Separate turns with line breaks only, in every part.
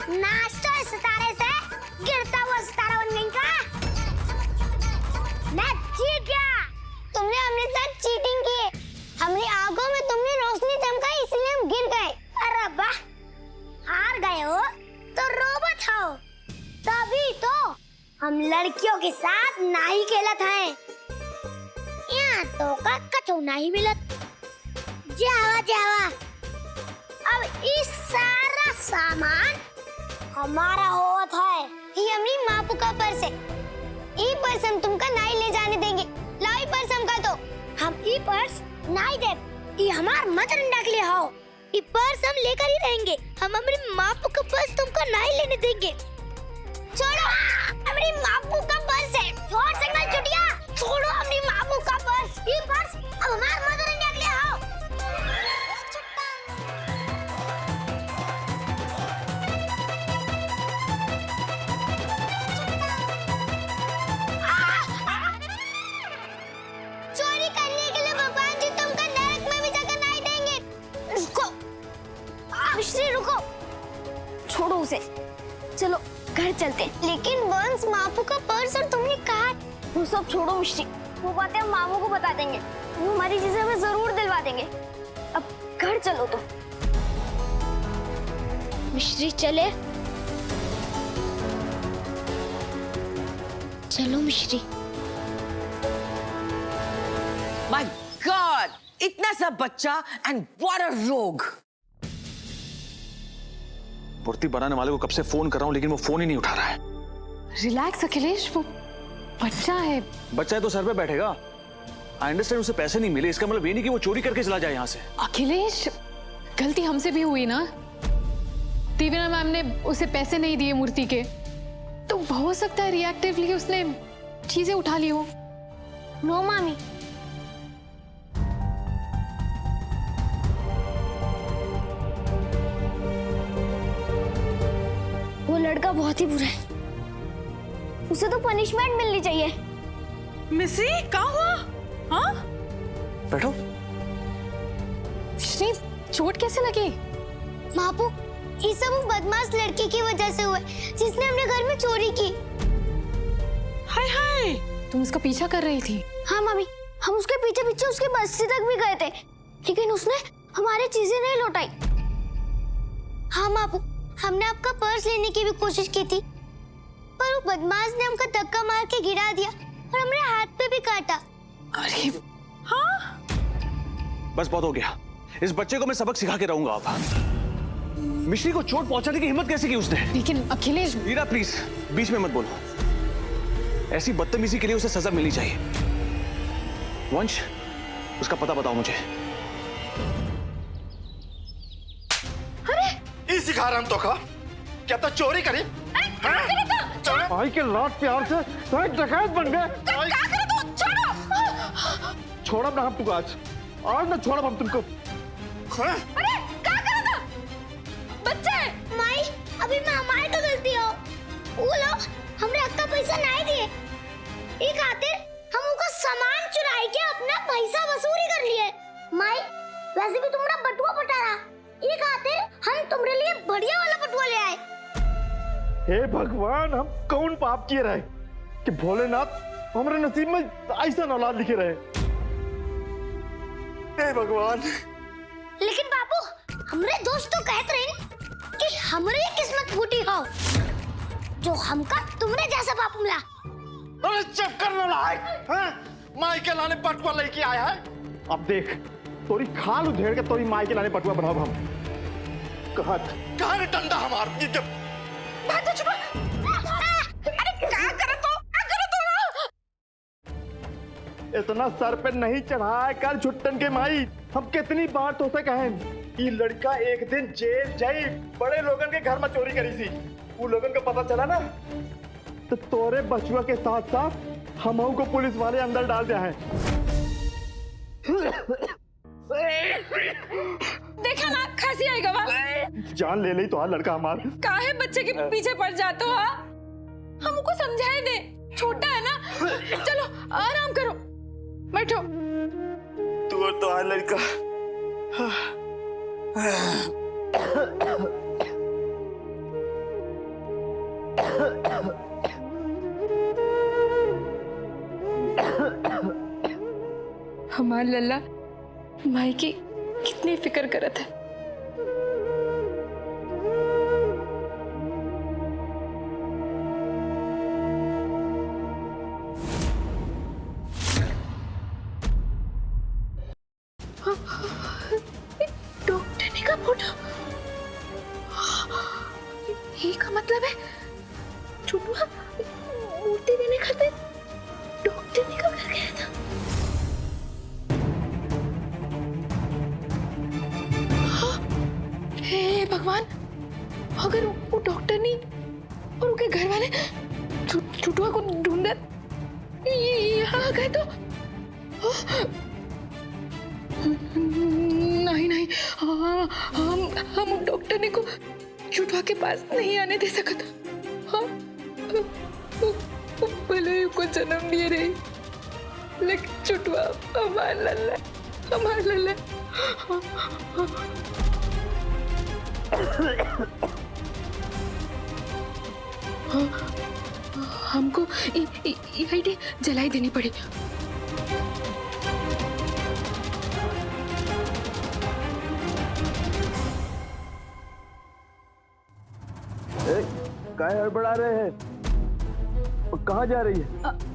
नाचता है सितारे से, गिरता हुआ सितारा बन गई का? मैं जीत गया। तुमने हमने साथ चीटिंग की है। हमारी आंखों में तुमने रोशनी चमकाई इसलिए हम गिर गए। अरे वाह, हार गए हो तो रोबोट हो। तभी तो हम लड़कियों के साथ नहीं खेलत हैं। यहाँ तो का कचो नहीं मिलत। जावा जावा, अब इस सारा सामान हमारा होत है। ये हमारी मापू का पर्स है। ये पर्स हम तुमका नहीं ले जाने देंगे। लाओ ये पर्स हमका दो। हम ये पर्स नहीं दे। ये हमार मदर इंडिया के लिए हो। ये पर्स हम लेकर ही रहेंगे। हम हमारी मापू का पर्स तुमको नहीं लेने देंगे। छोड़ो, हमारी मापू का पर्स है। छोड़ सिंगल चुटिया, छोड़ो हमारी मापू का पर्स। ये पर्स अब हमार मदर इंडिया के लिए हो। चोरी करने के लिए भगवान जी तुमको नरक में भी जगह नहीं देंगे। रुको, मिश्री रुको, छोड़ो उसे। चलो घर चलते हैं। लेकिन वंश मापू का पर्स और तुमने कहा। वो सब छोड़ो मिश्री, वो बातें हम मामू को बता देंगे। वो हमारी चीजें हमें जरूर दिलवा देंगे। अब घर चलो तुम। मिश्री चले। चलो मिश्री।
माय गॉड, इतना सा बच्चा एंड व्हाट अ रोग।
मूर्ति बनाने वाले को कब से फोन कर रहा हूं लेकिन वो फोन ही नहीं उठा रहा है।
रिलैक्स अखिलेश, वो बच्चा है।
बच्चा है तो सर पे बैठेगा। आई अंडरस्टैंड उसे पैसे नहीं मिले, इसका मतलब ये नहीं कि वो चोरी करके चला जाए यहाँ से।
अखिलेश, गलती हमसे भी हुई ना। दीवाना मैम ने उसे पैसे नहीं दिए मूर्ति के, तो हो सकता है रिएक्टिवली उसने चीजें उठा ली हो।
नो मामी, वो लड़का बहुत ही बुरा है। उसे तो पनिशमेंट मिलनी चाहिए।
मिसी, क्या हुआ? हाँ?
बैठो।
श्री, चोट कैसे लगी?
मापू, ये सब उस बदमाश लड़की की वजह से हुआ जिसने हमने घर में चोरी की।
हाय हाय,
तुम उसका पीछा कर रही थी?
हाँ मामी, हम उसके पीछे पीछे उसकी बस्ती तक भी गए थे, लेकिन उसने हमारी चीजें नहीं लौटाई। हाँ मापू, हमने आपका पर्स लेने की भी कोशिश की थी, पर वो बदमाश ने हमको धक्का मार के गिरा दिया और हमारे हाथ पे भी काटा।
अरे
हाँ?
बस बहुत हो गया। इस बच्चे को मैं सबक सिखा के रहूंगा। अब मिश्री को चोट पहुंचाने की हिम्मत कैसे की उसने?
लेकिन अखिलेश।
मीरा प्लीज बीच में मत बोलो। ऐसी बदतमीजी के लिए उसे सजा मिलनी चाहिए। वंश, उसका पता बताओ मुझे।
ई सिखा रहा हम तो का क्या तो चोरी करी?
भाई के लाड प्यार से भाई डकैत बन गए। छोड़ो ना हम तुमको आज ना छोड़ो हम तुमको।
माई, अभी मैं हमारी तो गलती हो। वो लोग हमने अक्का पैसा नहीं दिए, ये खातिर हम उनका सामान चुराई के अपना पैसा वसूली कर लिए। माई, वैसे भी तुम्हारा बटुआ फटा रहा, ये खातिर हम तुम्हारे लिए बढ़िया वाला बटुआ ले आए।
हे भगवान, हम कौन पाप किए रहे कि भोलेनाथ हमारे नसीब में ऐसा औलाद लिखे रहे। हे भगवान।
लेकिन बाबू, हमरे दोस्त तो कहते रहे कि हमरे किस्मत फूटी हो जो हमका तुमने जैसा बापू मिला।
अरे चुप कर नालायक, हैं? माई के लाने बटुआ लेके आया है।
अब देख, तोरी खाल उधेड़ के तोरी माई के लाने बटुआ बनाओ हम।
कहाँ रे डंडा हमार?
इतना सर पे नहीं चढ़ाए कर छुट्टन के माई। हम कितनी बार तो से कहें ये लड़का एक दिन जेल जाई। बड़े लोगन के घर में चोरी करी थी, वो लोगन को पता चला ना तो तोरे बचुआ के साथ साथ हम को पुलिस वाले अंदर डाल दिया है।
देखा ना, खांसी आएगा वहाँ।
जान ले ली तो आ लड़का हमार।
काहे बच्चे के पीछे पड़ जाते हो? हमको समझाए दे, छोटा है ना। चलो आराम करो, बैठो।
तू तो आ लड़का।
अमान लल्ला माई की कितनी फिक्र करत है। डॉक्टर ने का फोटो, ये का मतलब है छुटुआ मूर्ति देने खातिर डॉक्टर ने का घर गया था। हे भगवान, अगर वो डॉक्टर नहीं और उनके घर वाले छुटुआ को ढूंढत यहाँ आ गए तो नहीं नहीं, हम डॉक्टर ने को छुटवा के पास नहीं आने दे सकता। भले ही को जन्म दिए रही, लेकिन छुटवा हमारा लल्ला। हमको आईडी जलाई देनी पड़ी।
काहे हड़बड़ा रहे हैं? कहाँ जा रही है?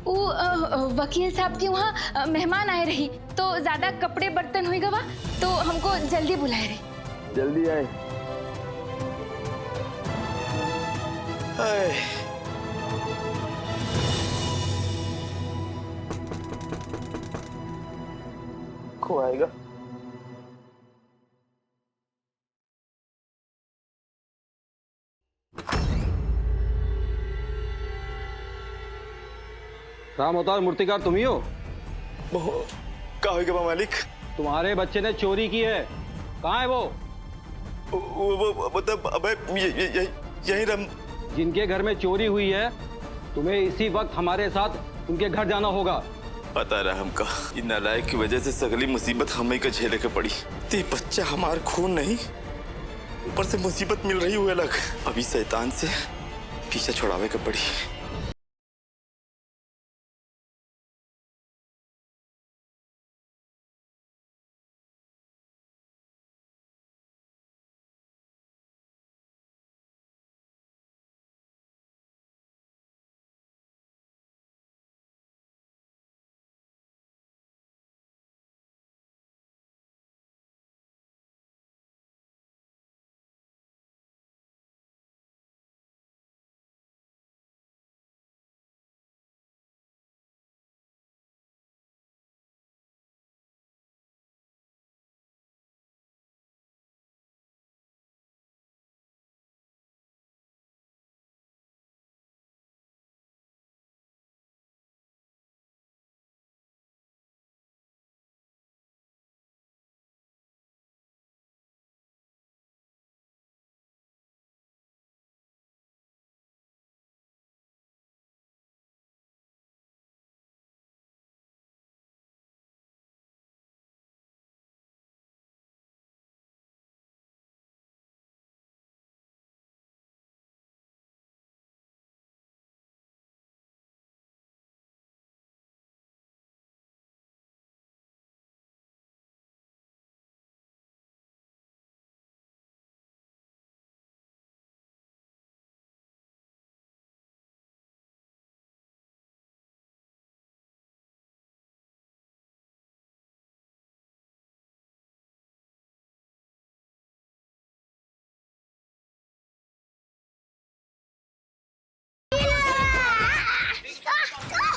वो वकील साहब के वहाँ मेहमान आए रही, तो ज्यादा कपड़े बर्तन हुई गवा, तो हमको जल्दी बुलाए रही।
जल्दी आए। को आएगा?
राम अवतार मूर्तिकार तुम ही हो?
क्या होगा मालिक?
तुम्हारे बच्चे ने चोरी की है, कहाँ है वो?
मतलब अबे यही रम।
जिनके घर में चोरी हुई है, तुम्हें इसी वक्त हमारे साथ उनके घर जाना होगा।
पता रहा हमका, इन नालायक की वजह से सगली मुसीबत हमें का झेले के पड़ी। ते बच्चा हमार खून नहीं, ऊपर से मुसीबत मिल रही हुई अलग। अभी शैतान से पीछे छुड़ावे के पड़ी।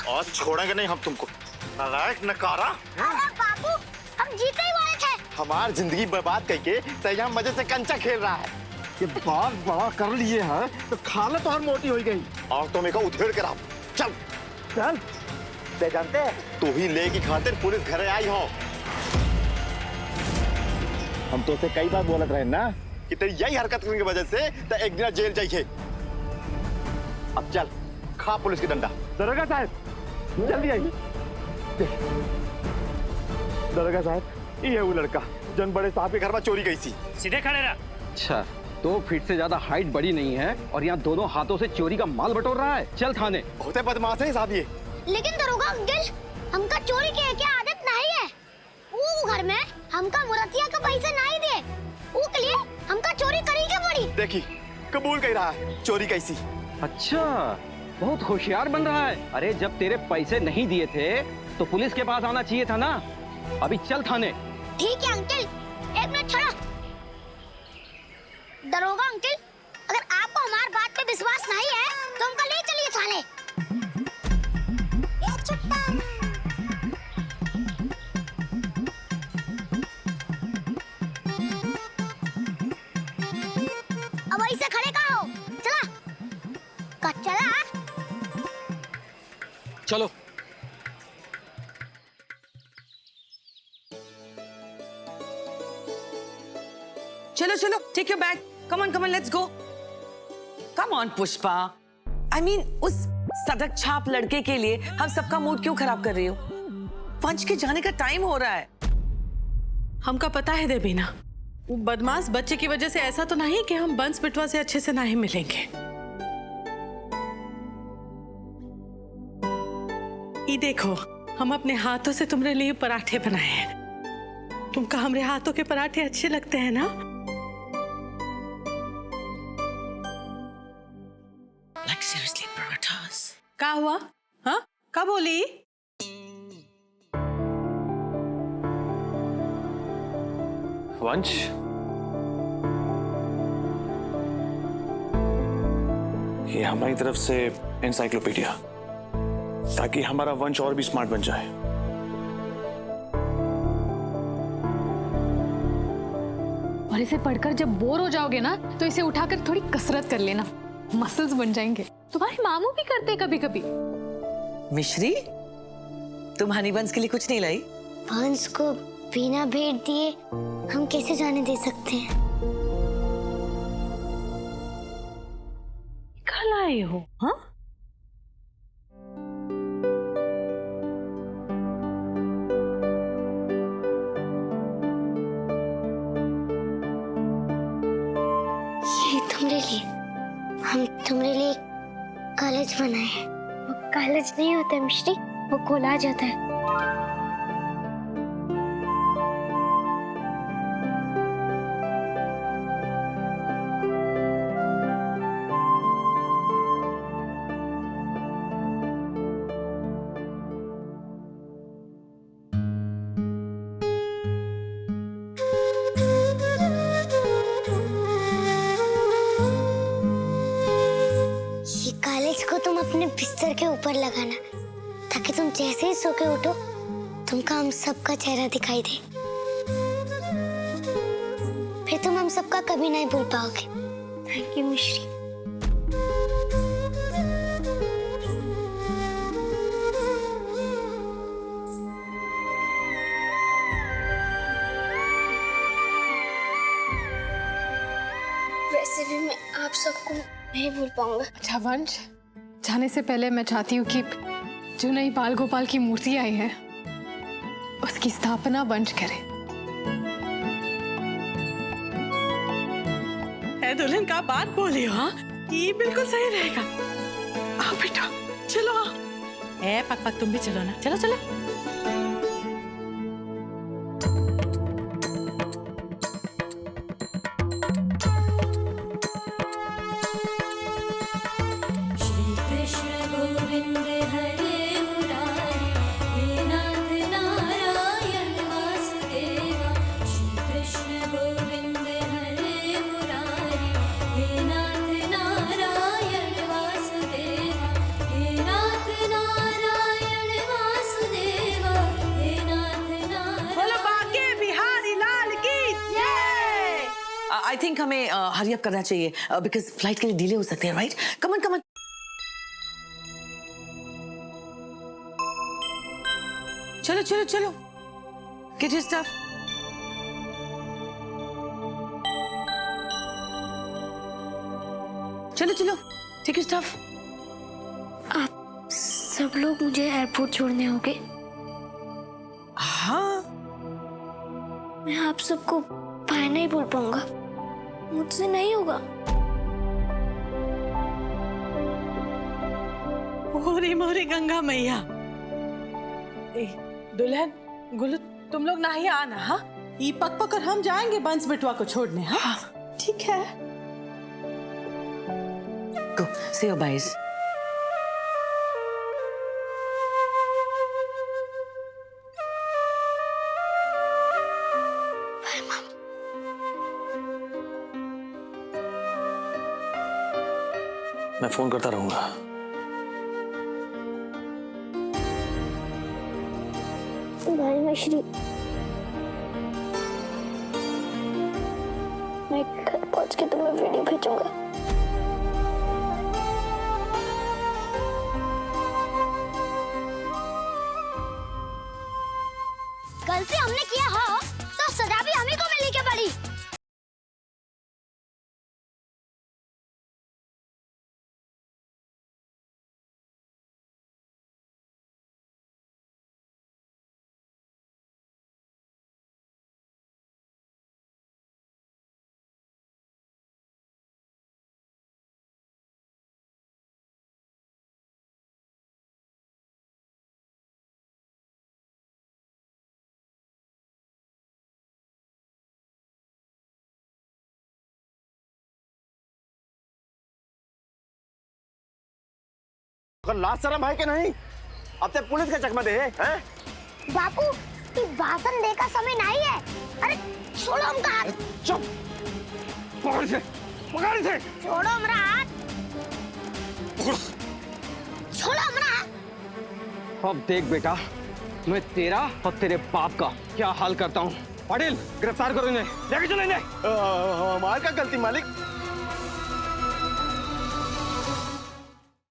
आज छोड़ेंगे नहीं हम तुमको, नालायक नकारा।
अरे बाबू, हम जीते ही वाले थे।
हमार जिंदगी बर्बाद करके तैयार मजे से कंचा खेल रहा है। ये बात बड़ा कर लिए है तो खाला तो और मोटी हो गई।
और तुम्हें को उधेड़ कर आओ। चल
चल, ते जानते हैं
तू ही ले की खातिर पुलिस घरे आई हो।
हम तो उसे कई बार बोलत रहे ना
कि तेरी यही हरकत करने की वजह से तो एक दिन जेल जाइए। अब चल, खा पुलिस की डंडा।
दरोगा साहब जल्दी आइए। दरोगा साहब, ये है वो लड़का जन बड़े साहब के घर में चोरी गई थी।
सीधे खड़े रहा।
अच्छा, 2 फीट से ज्यादा हाइट बड़ी नहीं है और यहाँ दोनों हाथों से चोरी का माल बटोर रहा है। चल थाने।
होते बदमाश है साहब ये।
लेकिन दरोगा अंकल, हमका चोरी की क्या आदत नहीं है। उम्र में हमका मुरतिया का पैसा नहीं दे, उसके लिए हमका चोरी करी के पड़ी।
देखी कबूल कह रहा है चोरी कैसी।
अच्छा, बहुत होशियार बन रहा है। अरे जब तेरे पैसे नहीं दिए थे तो पुलिस के पास आना चाहिए था ना। अभी चल थाने।
ठीक है अंकल, एक मिनट छोड़ो। दरोगा अंकल, अगर आपको हमारी बात पे विश्वास नहीं है तो हमको ले चलिए थाने। ये चुट्टा। अब ऐसे खड़े कहाँ हो? चला चला।
चलो।
चलो चलो, take your bag, come on let's go. Come on Pushpa, I mean उस सड़क छाप लड़के के लिए हम सबका मूड क्यों खराब कर रही हो? वंश के जाने का टाइम हो रहा है।
हमका पता है देवीना, वो बदमाश बच्चे की वजह से ऐसा तो नहीं कि हम बंस बिटवा से अच्छे से नहीं मिलेंगे। ये देखो, हम अपने हाथों से तुम्हारे लिए पराठे बनाए हैं। तुमका हमारे हाथों के पराठे अच्छे लगते हैं ना?
Like seriously, parathas.
क्या हुआ? हाँ, क्या बोली?
वंश, ये हमारी तरफ से एनसाइक्लोपीडिया, ताकि हमारा वंश और भी स्मार्ट बन जाए।
और इसे पढ़कर जब बोर हो जाओगे ना तो इसे उठाकर थोड़ी कसरत कर लेना, मसल्स बन जाएंगे। तुम्हारे मामू भी करते हैं कभी कभी।
मिश्री, तुम हनीबंस के लिए कुछ नहीं लाई?
हंस को बिना भेंट दिए हम कैसे जाने दे सकते हैं?
कल आए हो? हाँ,
ये तुम्हारे लिए, हम तुम्हारे लिए कॉलेज बनाए हैं। वो कॉलेज नहीं होता मिश्री, वो कॉलेज होता है। कॉलेज को तुम अपने बिस्तर के ऊपर लगाना, ताकि तुम जैसे ही सो के उठो तुमका हम सबका चेहरा दिखाई दे। फिर तुम हम सबका कभी नहीं भूल पाओगे। थैंक यू मिश्री। वैसे भी मैं आप सबको नहीं भूल पाऊंगा।
अच्छा वंश, जाने से पहले मैं चाहती हूँ कि जो नई बाल गोपाल की मूर्ति आई है उसकी स्थापना वंश करे।
दुल्हन का बात बोली हो? हाँ, ये बिल्कुल सही रहेगा। आओ बेटा, चलो आओ। पक पक तुम भी चलो ना, चलो चलो।
आई थिंक हमें हरी अप करना चाहिए बिकॉज फ्लाइट के लिए डिले हो सकते हैं, right? Come on come on. चलो चलो चलो, गेट योर स्टफ। चलो चलो, टेक योर स्टफ।
आप सब लोग मुझे एयरपोर्ट छोड़ने होंगे।
हाँ,
मैं आप सबको बाय नहीं बोल पाऊंगा, मुझसे नहीं होगा।
मोरे मोरे गंगा मैया। दुल्हन गुल्लू तुम लोग नहीं आना। हाँ, ये पक पक कर हम जाएंगे बंस बिटवा को छोड़ने। हाँ, ठीक है।
Go, say your byes.
मैं फोन करता रहूंगा।
भाई मश्री, मैं घर पहुंच के तुम्हें वीडियो भेजूंगा। गलती हमने किया हो तो सजा भी हमें को मिलनी के पड़ी।
अगर लाज शर्म है कि नहीं? अब तक पुलिस का चकमा दे हैं?
बापू, ये भाषण दे का समय नहीं है। अरे छोड़ो हमका हाथ।
चुप, पकड़ से, पकड़ से।
छोड़ो हमारा हाथ। छोड़ो हमारा हाथ।
अब देख बेटा, मैं तेरा और तेरे बाप का क्या हाल करता हूँ। पाटिल, गिरफ्तार करो इन्हें, लेके चलो इन्हें।
हमारे का गलती मालिक।